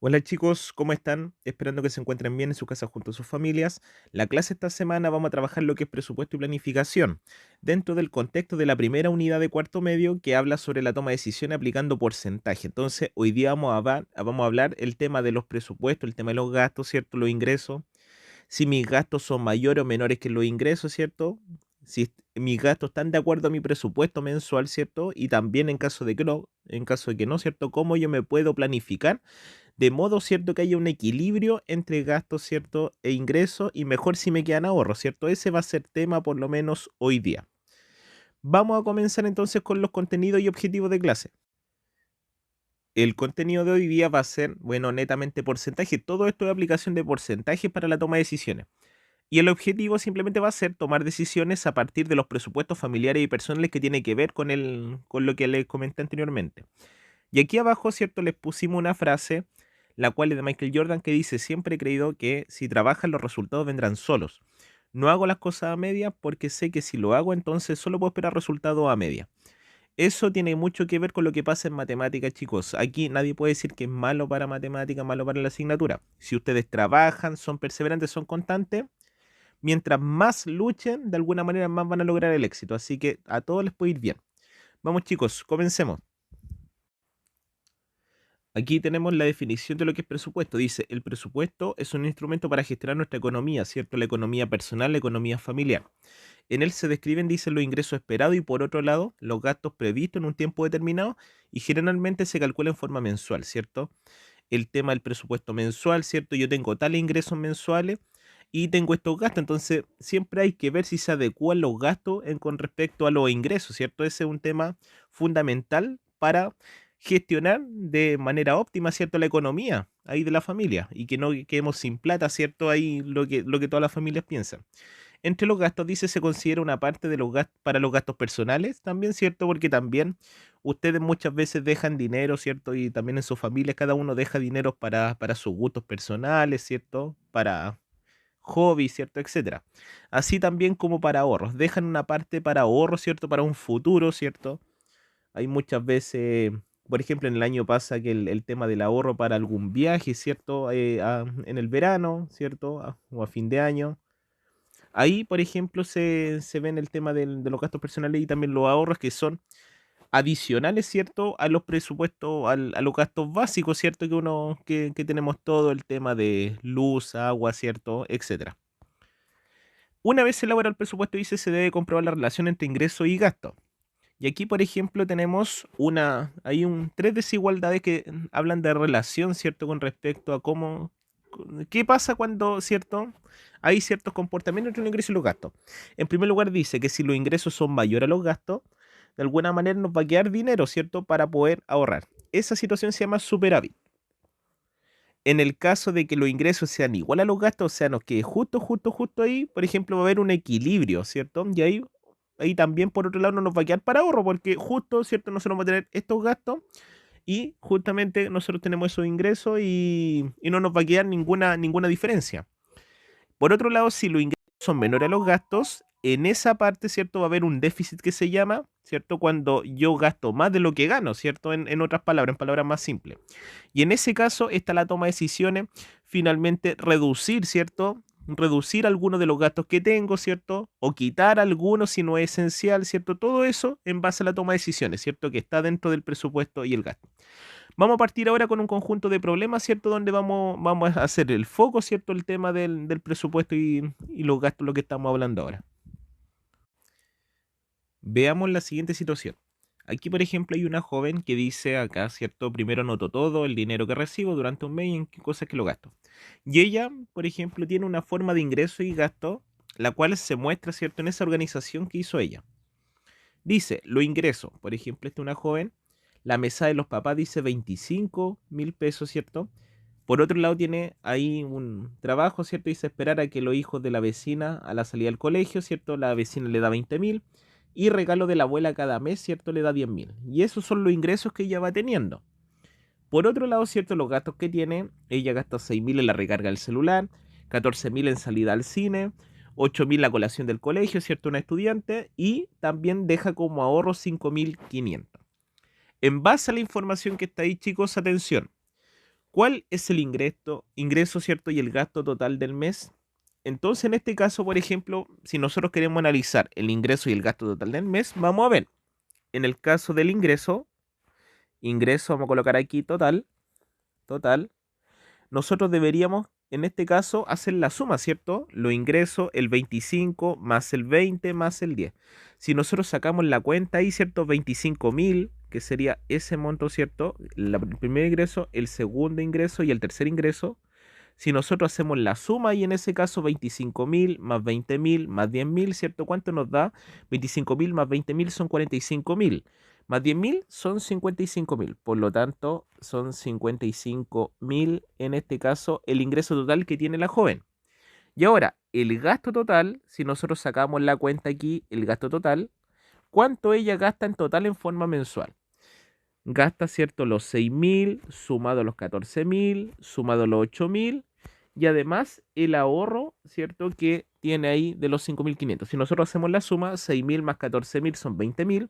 Hola chicos, ¿cómo están? Esperando que se encuentren bien en su casa junto a sus familias. La clase esta semana vamos a trabajar lo que es presupuesto y planificación, dentro del contexto de la primera unidad de cuarto medio que habla sobre la toma de decisiones aplicando porcentaje. Entonces, hoy día vamos a hablar el tema de los presupuestos, el tema de los gastos, ¿cierto? Los ingresos, si mis gastos son mayores o menores que los ingresos, ¿cierto? Si mis gastos están de acuerdo a mi presupuesto mensual, ¿cierto? Y también en caso de que no, ¿cierto? ¿Cómo yo me puedo planificar? De modo, ¿cierto? Que haya un equilibrio entre gastos, ¿cierto? E ingresos y mejor si me quedan ahorros, ¿cierto? Ese va a ser tema por lo menos hoy día. Vamos a comenzar entonces con los contenidos y objetivos de clase. El contenido de hoy día va a ser, bueno, netamente porcentaje. Todo esto es aplicación de porcentaje para la toma de decisiones. Y el objetivo simplemente va a ser tomar decisiones a partir de los presupuestos familiares y personales que tiene que ver con lo que les comenté anteriormente. Y aquí abajo, ¿cierto? Les pusimos una frase, la cual es de Michael Jordan, que dice: siempre he creído que si trabajas los resultados vendrán solos. No hago las cosas a medias porque sé que si lo hago entonces solo puedo esperar resultados a medias. Eso tiene mucho que ver con lo que pasa en matemáticas, chicos. Aquí nadie puede decir que es malo para matemáticas, malo para la asignatura. Si ustedes trabajan, son perseverantes, son constantes, mientras más luchen, de alguna manera más van a lograr el éxito. Así que a todos les puede ir bien. Vamos, chicos, comencemos. Aquí tenemos la definición de lo que es presupuesto. Dice: el presupuesto es un instrumento para gestionar nuestra economía, ¿cierto? La economía personal, la economía familiar. En él se describen, dice, los ingresos esperados y por otro lado, los gastos previstos en un tiempo determinado y generalmente se calcula en forma mensual, ¿cierto? El tema del presupuesto mensual, ¿cierto? Yo tengo tales ingresos mensuales y tengo estos gastos, entonces siempre hay que ver si se adecuan los gastos con respecto a los ingresos, ¿cierto? Ese es un tema fundamental para gestionar de manera óptima, ¿cierto? La economía ahí de la familia y que no quedemos sin plata, ¿cierto? Ahí lo que todas las familias piensan. Entre los gastos, dice, se considera una parte de los gastos para los gastos personales, también, ¿cierto? Porque también ustedes muchas veces dejan dinero, ¿cierto? Y también en sus familias cada uno deja dinero para sus gustos personales, ¿cierto? Para hobbies, ¿cierto? Etcétera. Así también como para ahorros. Dejan una parte para ahorros, ¿cierto? Para un futuro, ¿cierto? Hay muchas veces, por ejemplo, en el año pasa que el tema del ahorro para algún viaje, ¿cierto? En el verano, ¿cierto? O a fin de año. Ahí, por ejemplo, se ven el tema de los gastos personales y también los ahorros que son adicionales, ¿cierto? A los presupuestos, a los gastos básicos, ¿cierto? Que tenemos todo el tema de luz, agua, ¿cierto? Etcétera. Una vez se elabora el presupuesto, dice, se debe comprobar la relación entre ingreso y gasto. Y aquí, por ejemplo, tenemos tres desigualdades que hablan de relación, ¿cierto? Con respecto a qué pasa cuando, ¿cierto? Hay ciertos comportamientos entre los ingresos y los gastos. En primer lugar, dice que si los ingresos son mayores a los gastos, de alguna manera nos va a quedar dinero, ¿cierto? Para poder ahorrar. Esa situación se llama superávit. En el caso de que los ingresos sean igual a los gastos, o sea, nos quede justo ahí, por ejemplo, va a haber un equilibrio, ¿cierto? Y ahí también, por otro lado, no nos va a quedar para ahorro, porque justo, ¿cierto? Nosotros vamos a tener estos gastos y justamente nosotros tenemos esos ingresos y no nos va a quedar ninguna diferencia. Por otro lado, si los ingresos son menores a los gastos, en esa parte, ¿cierto? Va a haber un déficit que se llama, ¿cierto? Cuando yo gasto más de lo que gano, ¿cierto? En otras palabras, en palabras más simples. Y en ese caso está la toma de decisiones, finalmente reducir, ¿cierto? Reducir algunos de los gastos que tengo, ¿cierto? O quitar algunos si no es esencial, ¿cierto? Todo eso en base a la toma de decisiones, ¿cierto? Que está dentro del presupuesto y el gasto. Vamos a partir ahora con un conjunto de problemas, ¿cierto? Donde vamos a hacer el foco, ¿cierto? El tema del presupuesto y los gastos, lo que estamos hablando ahora. Veamos la siguiente situación. Aquí, por ejemplo, hay una joven que dice acá, ¿cierto? Primero anoto todo el dinero que recibo durante un mes y en qué cosas que lo gasto. Y ella, por ejemplo, tiene una forma de ingreso y gasto, la cual se muestra, ¿cierto? En esa organización que hizo ella. Dice, lo ingreso, por ejemplo, esta es una joven, la mesa de los papás dice 25.000 pesos, ¿cierto? Por otro lado, tiene ahí un trabajo, ¿cierto? Dice esperar a que los hijos de la vecina a la salida del colegio, ¿cierto? La vecina le da 20.000 y regalo de la abuela cada mes, ¿cierto? Le da 10.000. Y esos son los ingresos que ella va teniendo. Por otro lado, ¿cierto? Los gastos que tiene, ella gasta 6.000 en la recarga del celular, 14.000 en salida al cine, 8.000 la colación del colegio, ¿cierto? Una estudiante, y también deja como ahorro 5.500. En base a la información que está ahí, chicos, atención. ¿Cuál es el ingreso, cierto, y el gasto total del mes? Entonces, en este caso, por ejemplo, si nosotros queremos analizar el ingreso y el gasto total del mes, vamos a ver, en el caso del ingreso, vamos a colocar aquí total, nosotros deberíamos, en este caso, hacer la suma, ¿cierto? Los ingresos, el 25 más el 20 más el 10. Si nosotros sacamos la cuenta ahí, ¿cierto? 25.000, que sería ese monto, ¿cierto? El primer ingreso, el segundo ingreso y el tercer ingreso. Si nosotros hacemos la suma y en ese caso 25.000 más 20.000 más 10.000, ¿cierto? ¿Cuánto nos da? 25.000 más 20.000 son 45.000. Más 10.000 son 55.000. Por lo tanto, son 55.000 en este caso el ingreso total que tiene la joven. Y ahora, el gasto total, si nosotros sacamos la cuenta aquí, el gasto total, ¿cuánto ella gasta en total en forma mensual? Gasta, ¿cierto? Los 6.000, sumado los 14.000, sumado los 8.000 y además el ahorro, ¿cierto? Que tiene ahí de los 5.500. Si nosotros hacemos la suma, 6.000 más 14.000 son 20.000,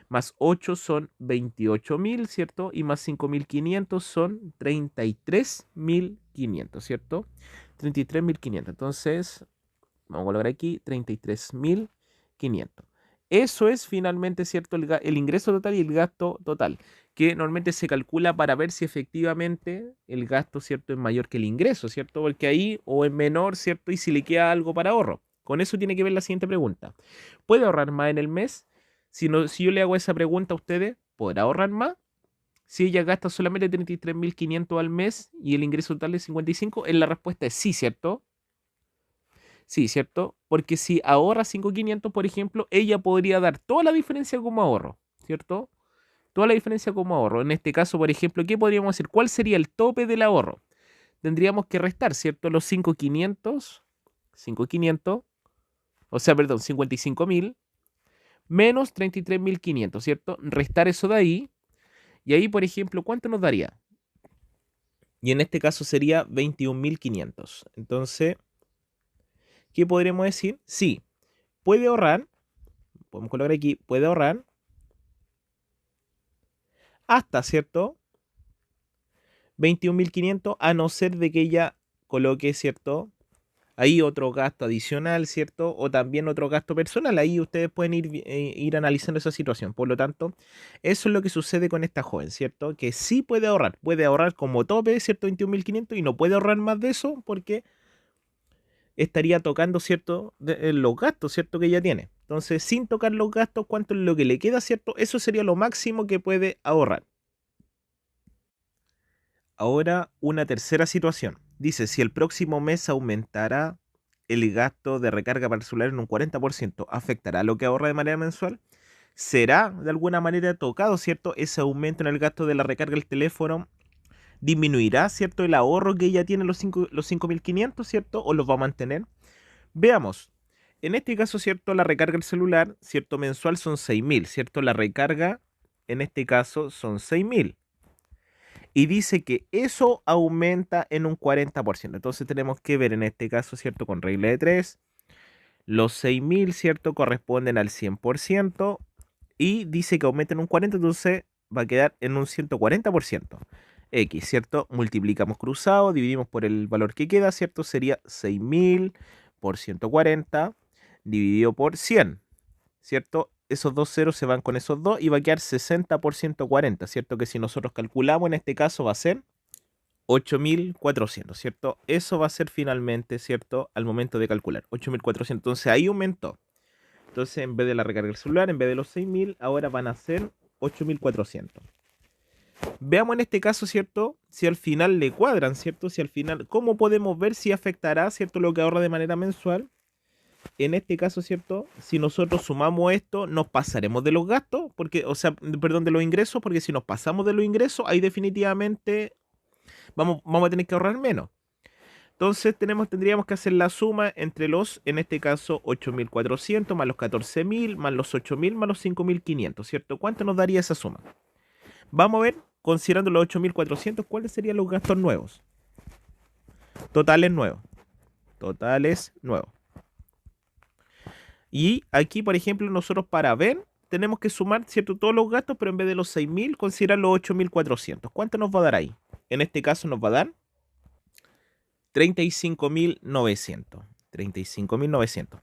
más 8 son 28.000, ¿cierto? Y más 5.500 son 33.500, ¿cierto? 33.500. Entonces, vamos a colocar aquí 33.500. Eso es finalmente, ¿cierto? El ingreso total y el gasto total, que normalmente se calcula para ver si efectivamente el gasto, ¿cierto?, es mayor que el ingreso, ¿cierto? Porque ahí o es menor, ¿cierto? Y si le queda algo para ahorro. Con eso tiene que ver la siguiente pregunta. ¿Puede ahorrar más en el mes? Si, no, si yo le hago esa pregunta a ustedes, ¿podrá ahorrar más? Si ella gasta solamente 33.500 al mes y el ingreso total es 55, la respuesta es sí, ¿cierto? Sí, ¿cierto? Porque si ahorra 5.500, por ejemplo, ella podría dar toda la diferencia como ahorro, ¿cierto? Toda la diferencia como ahorro. En este caso, por ejemplo, ¿qué podríamos decir? ¿Cuál sería el tope del ahorro? Tendríamos que restar, ¿cierto? Los 5.500, o sea, perdón, 55.000 menos 33.500, ¿cierto? Restar eso de ahí. Y ahí, por ejemplo, ¿cuánto nos daría? Y en este caso sería 21.500. Entonces, ¿qué podríamos decir? Sí, puede ahorrar, podemos colocar aquí, puede ahorrar hasta, ¿cierto? 21.500 a no ser de que ella coloque, ¿cierto? Ahí otro gasto adicional, ¿cierto? O también otro gasto personal. Ahí ustedes pueden ir analizando esa situación. Por lo tanto, eso es lo que sucede con esta joven, ¿cierto? Que sí puede ahorrar como tope, ¿cierto? 21.500 y no puede ahorrar más de eso porque estaría tocando, ¿cierto? Los gastos, ¿cierto? Que ella tiene. Entonces, sin tocar los gastos, ¿cuánto es lo que le queda, ¿cierto? Eso sería lo máximo que puede ahorrar. Ahora, una tercera situación. Dice, si el próximo mes aumentará el gasto de recarga para el celular en un 40%, ¿afectará lo que ahorra de manera mensual? ¿Será de alguna manera tocado, cierto, ese aumento en el gasto de la recarga del teléfono? ¿Disminuirá, cierto, el ahorro que ella tiene, los 5.500, cierto, o los va a mantener? Veamos. En este caso, cierto, la recarga del celular, cierto, mensual son 6.000, cierto, la recarga, en este caso, son 6.000 y dice que eso aumenta en un 40%. Entonces tenemos que ver en este caso, ¿cierto? Con regla de 3, los 6.000, ¿cierto? Corresponden al 100% y dice que aumenta en un 40%, entonces va a quedar en un 140%. X, ¿cierto? Multiplicamos cruzado, dividimos por el valor que queda, ¿cierto? Sería 6.000 por 140 dividido por 100, ¿cierto? Esos dos ceros se van con esos dos y va a quedar 60 por 140, ¿cierto? Que si nosotros calculamos en este caso va a ser 8.400, ¿cierto? Eso va a ser finalmente, ¿cierto? Al momento de calcular, 8.400. Entonces ahí aumentó. Entonces en vez de la recarga del celular, en vez de los 6.000, ahora van a ser 8.400. Veamos en este caso, ¿cierto? Si al final le cuadran, ¿cierto? Si al final, ¿cómo podemos ver si afectará, ¿cierto? Lo que ahorra de manera mensual. En este caso, ¿cierto? Si nosotros sumamos esto, nos pasaremos de los gastos, porque, o sea, perdón, de los ingresos, porque si nos pasamos de los ingresos, ahí definitivamente vamos a tener que ahorrar menos. Entonces tendríamos que hacer la suma entre los, en este caso, 8.400 más los 14.000 más los 8.000 más los 5.500, ¿cierto? ¿Cuánto nos daría esa suma? Vamos a ver, considerando los 8.400, ¿cuáles serían los gastos nuevos? Totales nuevos. Totales nuevos. Y aquí, por ejemplo, nosotros para ver, tenemos que sumar, ¿cierto? Todos los gastos, pero en vez de los 6.000, considerar los 8.400. ¿Cuánto nos va a dar ahí? En este caso nos va a dar 35.900. 35.900.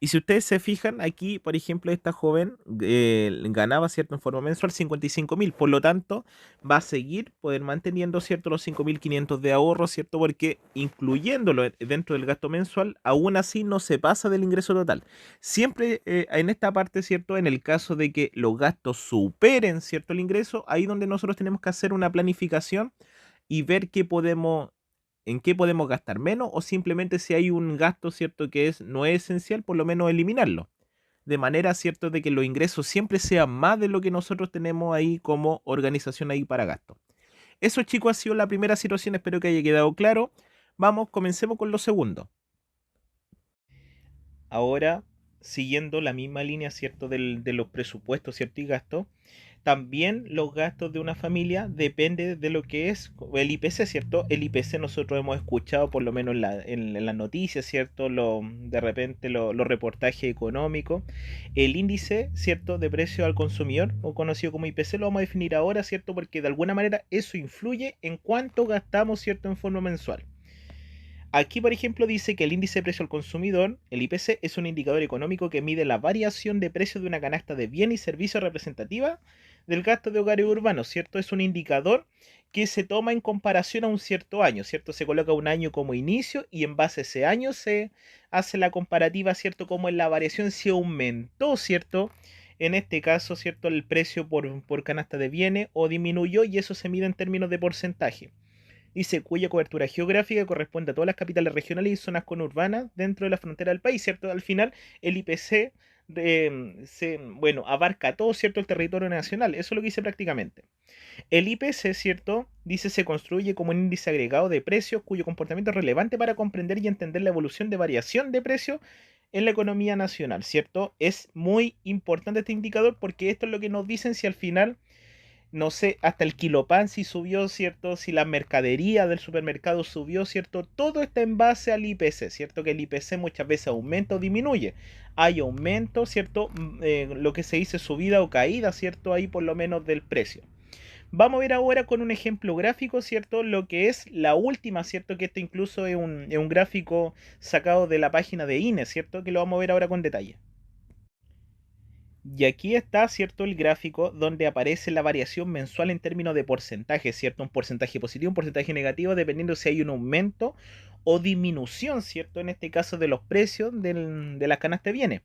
Y si ustedes se fijan, aquí, por ejemplo, esta joven ganaba, ¿cierto?, en forma mensual 55.000. Por lo tanto, va a seguir poder manteniendo, ¿cierto?, los 5.500 de ahorro, ¿cierto? Porque incluyéndolo dentro del gasto mensual, aún así no se pasa del ingreso total. Siempre en esta parte, ¿cierto?, en el caso de que los gastos superen, ¿cierto?, el ingreso, ahí donde nosotros tenemos que hacer una planificación y ver en qué podemos gastar menos o simplemente si hay un gasto, ¿cierto?, que no es esencial, por lo menos eliminarlo. De manera, ¿cierto?, de que los ingresos siempre sean más de lo que nosotros tenemos ahí como organización ahí para gasto. Eso, chicos, ha sido la primera situación, espero que haya quedado claro. Vamos, comencemos con lo segundo. Ahora, siguiendo la misma línea, ¿cierto?, de los presupuestos, ¿cierto?, y gastos. También los gastos de una familia depende de lo que es el IPC, ¿cierto? El IPC nosotros hemos escuchado por lo menos en las noticias, ¿cierto? De repente los reportajes económicos. El índice, ¿cierto?, de precio al consumidor, o conocido como IPC, lo vamos a definir ahora, ¿cierto? Porque de alguna manera eso influye en cuánto gastamos, ¿cierto?, en forma mensual. Aquí, por ejemplo, dice que el índice de precio al consumidor, el IPC, es un indicador económico que mide la variación de precios de una canasta de bienes y servicios representativa del gasto de hogares urbanos, ¿cierto? Es un indicador que se toma en comparación a un cierto año, ¿cierto? Se coloca un año como inicio y en base a ese año se hace la comparativa, ¿cierto? Como en la variación si aumentó, ¿cierto? En este caso, ¿cierto?, el precio por canasta de bienes o disminuyó, y eso se mide en términos de porcentaje. Dice cuya cobertura geográfica corresponde a todas las capitales regionales y zonas conurbanas dentro de la frontera del país, ¿cierto? Al final, el IPC bueno, abarca todo, ¿cierto?, el territorio nacional. Eso es lo que dice prácticamente. El IPC, ¿cierto?, dice se construye como un índice agregado de precios cuyo comportamiento es relevante para comprender y entender la evolución de variación de precios en la economía nacional, ¿cierto? Es muy importante este indicador porque esto es lo que nos dicen si al final, no sé, hasta el kilo pan si subió, ¿cierto? Si la mercadería del supermercado subió, ¿cierto? Todo está en base al IPC, ¿cierto? Que el IPC muchas veces aumenta o disminuye. Hay aumento, ¿cierto? Lo que se dice subida o caída, ¿cierto? Ahí por lo menos del precio. Vamos a ver ahora con un ejemplo gráfico, ¿cierto? Lo que es la última, ¿cierto? Que este incluso es un gráfico sacado de la página de INE, ¿cierto? Que lo vamos a ver ahora con detalle. Y aquí está, ¿cierto?, el gráfico donde aparece la variación mensual en términos de porcentaje, ¿cierto? Un porcentaje positivo, un porcentaje negativo, dependiendo si hay un aumento o disminución, ¿cierto? En este caso de los precios de la canasta de bienes.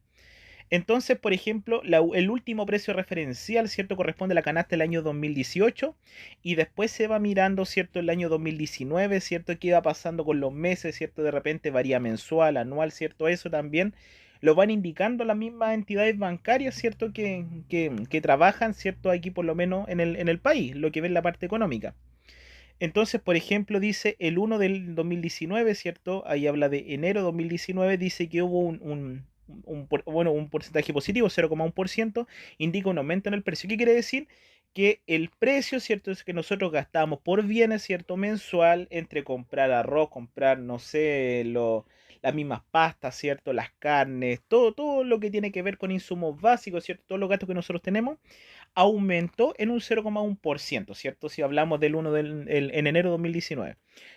Entonces, por ejemplo, el último precio referencial, ¿cierto?, corresponde a la canasta del año 2018 y después se va mirando, ¿cierto?, el año 2019, ¿cierto?, qué va pasando con los meses, ¿cierto?, de repente varía mensual, anual, ¿cierto? Eso también lo van indicando las mismas entidades bancarias, ¿cierto?, que trabajan, ¿cierto?, aquí por lo menos en el país, lo que ve en la parte económica. Entonces, por ejemplo, dice el 1 del 2019, ¿cierto? Ahí habla de enero 2019, dice que hubo bueno, un porcentaje positivo, 0,1%, indica un aumento en el precio. ¿Qué quiere decir? Que el precio, ¿cierto?, es que nosotros gastamos por bienes, ¿cierto?, mensual, entre comprar arroz, comprar, no sé, las mismas pastas, ¿cierto?, las carnes, todo lo que tiene que ver con insumos básicos, ¿cierto?, todos los gastos que nosotros tenemos, aumentó en un 0,1%, ¿cierto? Si hablamos del 1 en enero de 2019.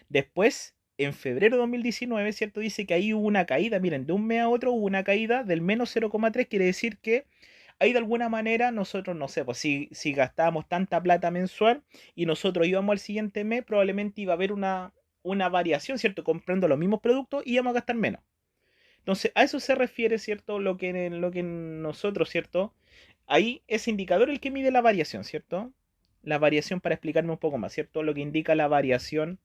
Después, en febrero de 2019, ¿cierto? Dice que ahí hubo una caída, miren, de un mes a otro hubo una caída del menos 0,3, quiere decir que ahí de alguna manera nosotros, no sé, pues si gastábamos tanta plata mensual y nosotros íbamos al siguiente mes, probablemente iba a haber una variación, ¿cierto? Comprando los mismos productos y íbamos a gastar menos. Entonces, a eso se refiere, ¿cierto? Lo que nosotros, ¿cierto? Ahí ese indicador es el que mide la variación, ¿cierto? La variación, para explicarme un poco más, ¿cierto? Lo que indica la variación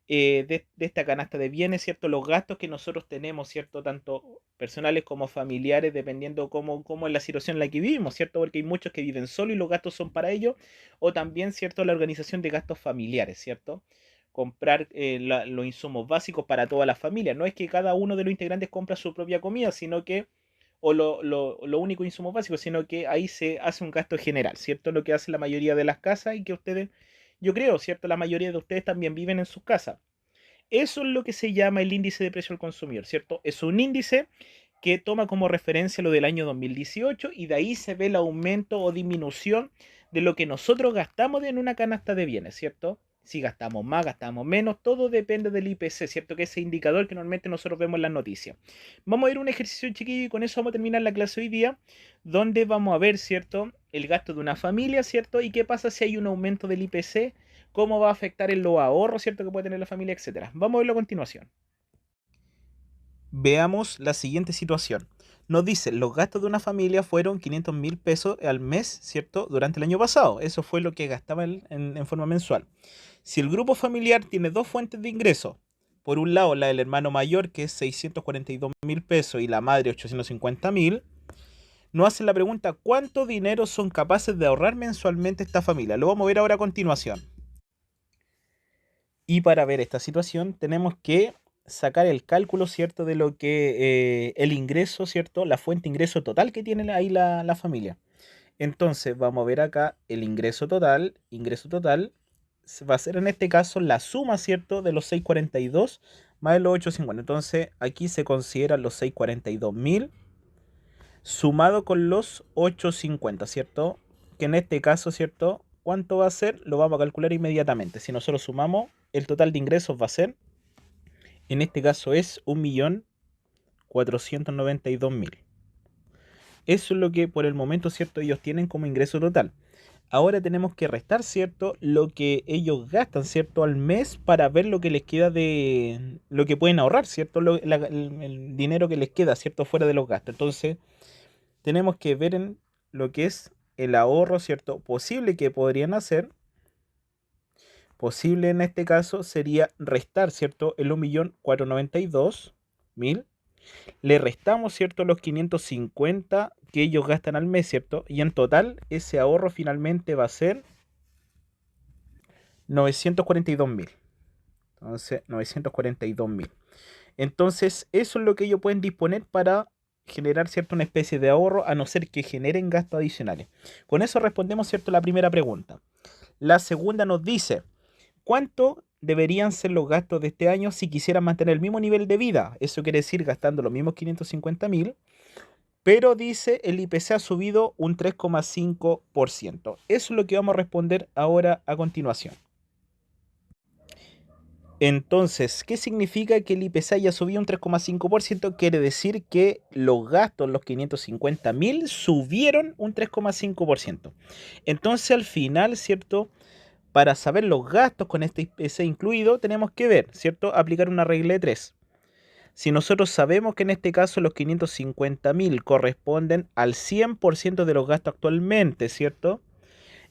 de esta canasta de bienes, ¿cierto? Los gastos que nosotros tenemos, ¿cierto? Tanto personales como familiares, dependiendo cómo es la situación en la que vivimos, ¿cierto? Porque hay muchos que viven solo y los gastos son para ellos, o también, ¿cierto?, la organización de gastos familiares, ¿cierto? Comprar los insumos básicos para toda la familia. No es que cada uno de los integrantes compra su propia comida, sino que, o lo único insumo básico, sino que ahí se hace un gasto general, ¿cierto? Lo que hace la mayoría de las casas y que ustedes, yo creo, ¿cierto? La mayoría de ustedes también viven en sus casas. Eso es lo que se llama el índice de precio al consumidor, ¿cierto? Es un índice que toma como referencia lo del año 2018 y de ahí se ve el aumento o disminución de lo que nosotros gastamos en una canasta de bienes, ¿cierto? Si gastamos más, gastamos menos, todo depende del IPC, ¿cierto? Que es ese indicador que normalmente nosotros vemos en las noticias. Vamos a ver un ejercicio chiquillo y con eso vamos a terminar la clase hoy día, donde vamos a ver, ¿cierto? El gasto de una familia, ¿cierto? Y qué pasa si hay un aumento del IPC, cómo va a afectar en los ahorros, ¿cierto? Que puede tener la familia, etcétera. Vamos a verlo a continuación. Veamos la siguiente situación. Nos dice, los gastos de una familia fueron 500.000 pesos al mes, ¿cierto? Durante el año pasado. Eso fue lo que gastaba en forma mensual. Si el grupo familiar tiene dos fuentes de ingreso, por un lado la del hermano mayor, que es 642.000 pesos, y la madre 850.000, nos hacen la pregunta, ¿cuánto dinero son capaces de ahorrar mensualmente esta familia? Lo vamos a ver ahora a continuación. Y para ver esta situación tenemos que sacar el cálculo, ¿cierto? De lo que el ingreso, ¿cierto? La fuente de ingreso total que tiene ahí la familia. Entonces vamos a ver acá el ingreso total. Ingreso total va a ser en este caso la suma, ¿cierto? De los 642 más los 850. Entonces aquí se consideran los 642.000 sumado con los 850, ¿cierto? Que en este caso, ¿cierto? ¿Cuánto va a ser? Lo vamos a calcular inmediatamente. Si nosotros sumamos, el total de ingresos va a ser, en este caso es 1.492.000. Eso es lo que por el momento, ¿cierto? Ellos tienen como ingreso total. Ahora tenemos que restar, ¿cierto? Lo que ellos gastan, ¿cierto? Al mes para ver lo que les queda de lo que pueden ahorrar, ¿cierto? El dinero que les queda, ¿cierto? Fuera de los gastos. Entonces, tenemos que ver en lo que es el ahorro, ¿cierto? Posible que podrían hacer. Posible en este caso sería restar, ¿cierto? El 1.492.000. Le restamos, ¿cierto? Los 550 que ellos gastan al mes, ¿cierto? Y en total ese ahorro finalmente va a ser 942.000. Entonces, 942.000. Entonces, eso es lo que ellos pueden disponer para generar, ¿cierto? Una especie de ahorro, a no ser que generen gastos adicionales. Con eso respondemos, ¿cierto? La primera pregunta. La segunda nos dice, ¿cuánto deberían ser los gastos de este año si quisieran mantener el mismo nivel de vida? Eso quiere decir gastando los mismos 550.000, pero dice el IPC ha subido un 3,5%. Eso es lo que vamos a responder ahora a continuación. Entonces, ¿qué significa que el IPC haya subido un 3,5%? Quiere decir que los gastos, los 550.000, subieron un 3,5%. Entonces, al final, ¿cierto? Para saber los gastos con este IPC incluido, tenemos que ver, ¿cierto? Aplicar una regla de 3. Si nosotros sabemos que en este caso los 550.000 corresponden al 100% de los gastos actualmente, ¿cierto?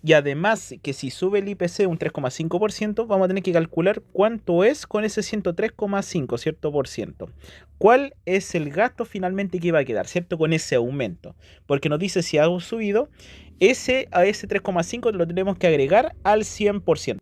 Y además que si sube el IPC un 3,5%, vamos a tener que calcular cuánto es con ese 103,5, ¿cierto? Por ciento. ¿Cuál es el gasto finalmente que va a quedar, ¿cierto? Con ese aumento. Porque nos dice si ha subido, a ese 3,5 lo tenemos que agregar al 100%,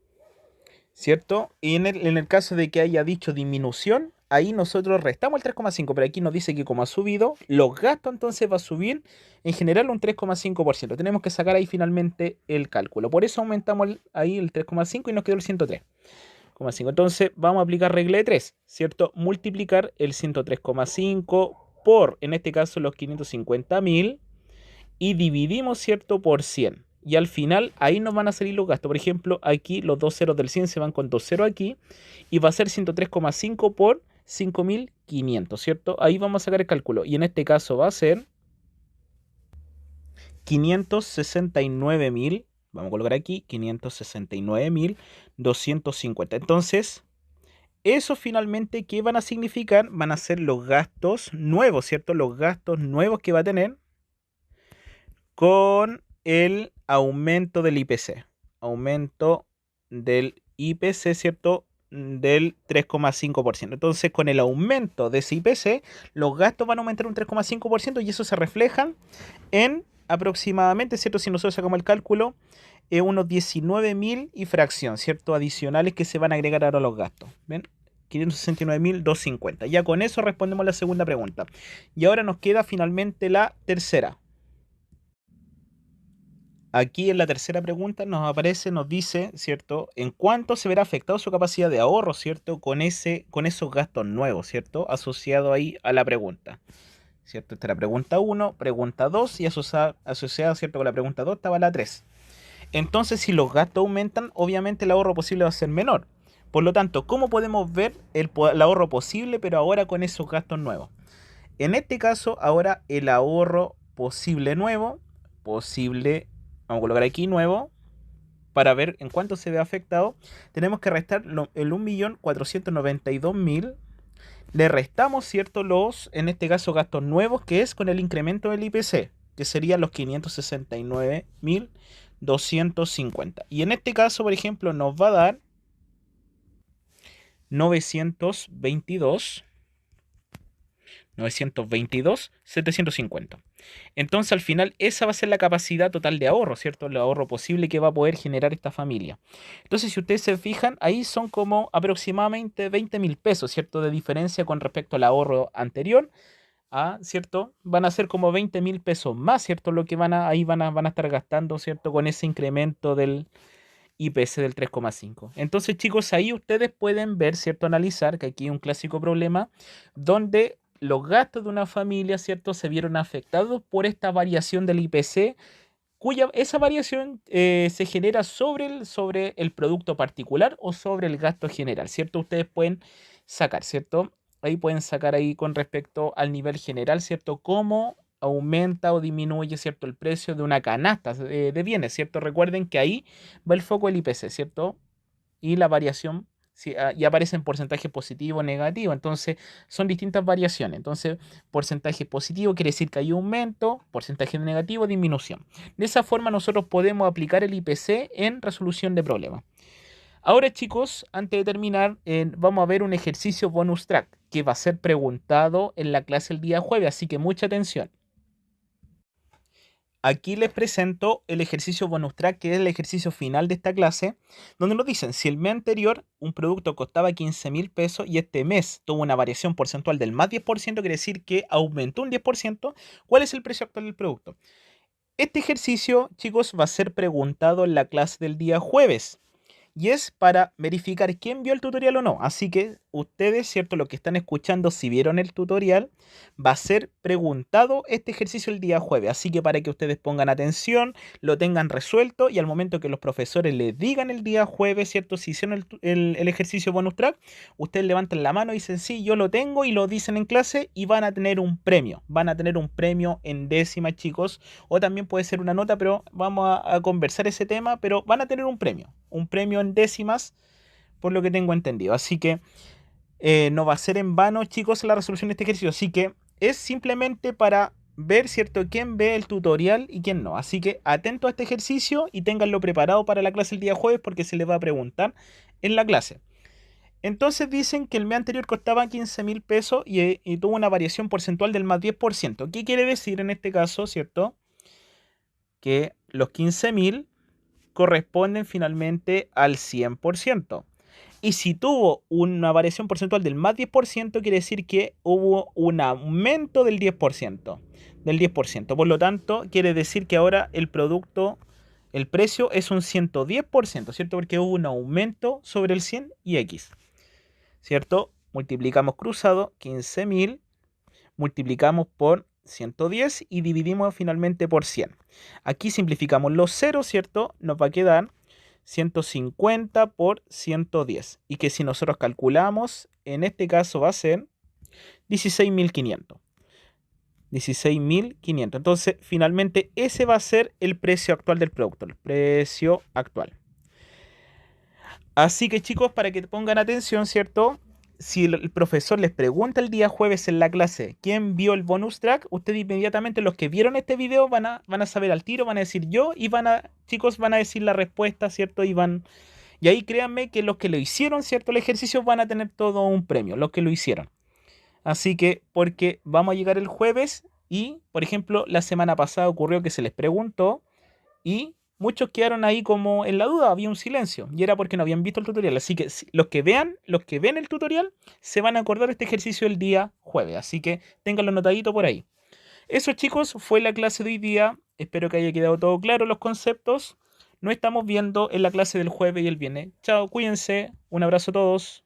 ¿cierto? Y en el caso de que haya dicho disminución, ahí nosotros restamos el 3,5, pero aquí nos dice que como ha subido, los gastos entonces va a subir en general un 3,5%. Tenemos que sacar ahí finalmente el cálculo. Por eso aumentamos ahí el 3,5 y nos quedó el 103,5. Entonces vamos a aplicar regla de 3, ¿cierto? Multiplicar el 103,5 por, en este caso, los 550.000 y dividimos, ¿cierto? Por 100. Y al final ahí nos van a salir los gastos. Por ejemplo, aquí los dos ceros del 100 se van con dos ceros aquí. Y va a ser 103,5 por 5.500, ¿cierto? Ahí vamos a sacar el cálculo. Y en este caso va a ser 569.000. Vamos a colocar aquí 569.250. Entonces, eso finalmente, ¿qué van a significar? Van a ser los gastos nuevos, ¿cierto? Los gastos nuevos que va a tener con el aumento del IPC. Aumento del IPC, ¿cierto? Del 3,5%. Entonces, con el aumento de ese IPC, los gastos van a aumentar un 3,5% y eso se refleja en aproximadamente, ¿cierto? Si nosotros sacamos el cálculo, unos 19.000 y fracción, ¿cierto? Adicionales que se van a agregar ahora a los gastos. ¿Ven? 569.250. Ya con eso respondemos la segunda pregunta. Y ahora nos queda finalmente la tercera. Aquí en la tercera pregunta nos aparece, nos dice, ¿cierto? En cuánto se verá afectado su capacidad de ahorro, ¿cierto? Con esos gastos nuevos, ¿cierto? Asociado ahí a la pregunta, ¿cierto? Esta es la pregunta 1, pregunta 2 y asociada, ¿cierto? Con la pregunta 2 estaba la 3. Entonces, si los gastos aumentan, obviamente el ahorro posible va a ser menor. Por lo tanto, ¿cómo podemos ver el ahorro posible, pero ahora con esos gastos nuevos? En este caso, ahora el ahorro posible nuevo, vamos a colocar aquí nuevo, para ver en cuánto se ve afectado, tenemos que restar el 1.492.000. Le restamos, ¿cierto? En este caso, gastos nuevos, que es con el incremento del IPC, que serían los 569.250. Y en este caso, por ejemplo, nos va a dar 922. 922.750. Entonces al final esa va a ser la capacidad total de ahorro, ¿cierto? El ahorro posible que va a poder generar esta familia. Entonces si ustedes se fijan, ahí son como aproximadamente 20.000 pesos, ¿cierto? De diferencia con respecto al ahorro anterior. ¿Cierto? Van a ser como 20.000 pesos más, ¿cierto? Lo que ahí van a estar gastando, ¿cierto? Con ese incremento del IPC del 3,5. Entonces, chicos, ahí ustedes pueden ver, ¿cierto? Analizar que aquí hay un clásico problema donde los gastos de una familia, ¿cierto? Se vieron afectados por esta variación del IPC, cuya esa variación se genera sobre el producto particular o sobre el gasto general, ¿cierto? Ustedes pueden sacar, ¿cierto? Ahí pueden sacar ahí con respecto al nivel general, ¿cierto? Cómo aumenta o disminuye, ¿cierto? El precio de una canasta de bienes, ¿cierto? Recuerden que ahí va el foco del IPC, ¿cierto? Y la variación, y aparece en porcentaje positivo o negativo. Entonces, son distintas variaciones. Entonces, porcentaje positivo quiere decir que hay aumento, porcentaje negativo, disminución. De esa forma, nosotros podemos aplicar el IPC en resolución de problemas. Ahora, chicos, antes de terminar, vamos a ver un ejercicio bonus track que va a ser preguntado en la clase el día jueves, así que mucha atención. Aquí les presento el ejercicio bonus track, que es el ejercicio final de esta clase, donde nos dicen, si el mes anterior un producto costaba 15.000 pesos y este mes tuvo una variación porcentual del más 10%, quiere decir que aumentó un 10%, ¿cuál es el precio actual del producto? Este ejercicio, chicos, va a ser preguntado en la clase del día jueves. Y es para verificar quién vio el tutorial o no. Así que ustedes, ¿cierto? Los que están escuchando, si vieron el tutorial, va a ser preguntado este ejercicio el día jueves. Así que para que ustedes pongan atención, lo tengan resuelto y al momento que los profesores les digan el día jueves, ¿cierto? Si hicieron el ejercicio bonus track, ustedes levantan la mano y dicen, sí, yo lo tengo, y lo dicen en clase y van a tener un premio. Van a tener un premio en décimas, chicos. O también puede ser una nota, pero vamos a conversar ese tema, pero van a tener un premio. Un premio en décimas, por lo que tengo entendido. Así que no va a ser en vano, chicos, la resolución de este ejercicio. Así que es simplemente para ver, ¿cierto?, quién ve el tutorial y quién no. Así que atento a este ejercicio y ténganlo preparado para la clase el día jueves, porque se les va a preguntar en la clase. Entonces dicen que el mes anterior costaba 15.000 pesos y tuvo una variación porcentual del más 10%. ¿Qué quiere decir en este caso, cierto? Que los 15.000 corresponden finalmente al 100%. Y si tuvo una variación porcentual del más 10%, quiere decir que hubo un aumento del 10%. Del 10%. Por lo tanto, quiere decir que ahora el precio es un 110%, ¿cierto? Porque hubo un aumento sobre el 100 y X, ¿cierto? Multiplicamos cruzado, 15.000, multiplicamos por 110 y dividimos finalmente por 100. Aquí simplificamos los ceros, ¿cierto? Nos va a quedar 150 por 110. Y que si nosotros calculamos, en este caso va a ser 16.500. 16.500. Entonces, finalmente, ese va a ser el precio actual del producto. El precio actual. Así que, chicos, para que pongan atención, ¿cierto? Si el profesor les pregunta el día jueves en la clase quién vio el bonus track, ustedes inmediatamente, los que vieron este video, van a saber al tiro, van a decir yo, y chicos, van a decir la respuesta, ¿cierto? Y ahí créanme que los que lo hicieron, ¿cierto? El ejercicio van a tener todo un premio, los que lo hicieron. Así que, porque vamos a llegar el jueves y, por ejemplo, la semana pasada ocurrió que se les preguntó y muchos quedaron ahí como en la duda, había un silencio y era porque no habían visto el tutorial. Así que los que ven el tutorial se van a acordar de este ejercicio el día jueves. Así que ténganlo notadito por ahí. Eso, chicos, fue la clase de hoy día. Espero que haya quedado todo claro los conceptos. Nos estamos viendo en la clase del jueves y el viernes. Chao, cuídense. Un abrazo a todos.